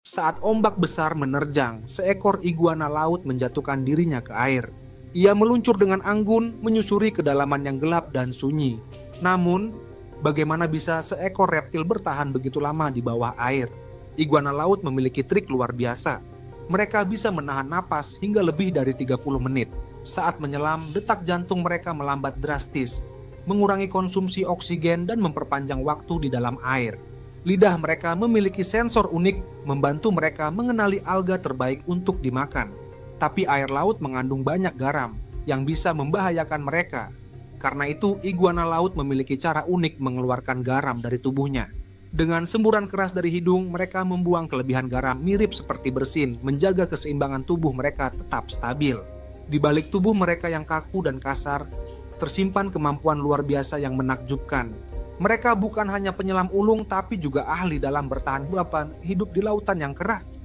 Saat ombak besar menerjang, seekor iguana laut menjatuhkan dirinya ke air. Ia meluncur dengan anggun, menyusuri kedalaman yang gelap dan sunyi. Namun, bagaimana bisa seekor reptil bertahan begitu lama di bawah air? Iguana laut memiliki trik luar biasa. Mereka bisa menahan napas hingga lebih dari 30 menit. Saat menyelam, detak jantung mereka melambat drastis, mengurangi konsumsi oksigen dan memperpanjang waktu di dalam air. Lidah mereka memiliki sensor unik membantu mereka mengenali alga terbaik untuk dimakan. Tapi air laut mengandung banyak garam yang bisa membahayakan mereka. Karena itu, iguana laut memiliki cara unik mengeluarkan garam dari tubuhnya. Dengan semburan keras dari hidung, mereka membuang kelebihan garam mirip seperti bersin, menjaga keseimbangan tubuh mereka tetap stabil. Di balik tubuh mereka yang kaku dan kasar, tersimpan kemampuan luar biasa yang menakjubkan. Mereka bukan hanya penyelam ulung, tapi juga ahli dalam bertahan hidup di lautan yang keras.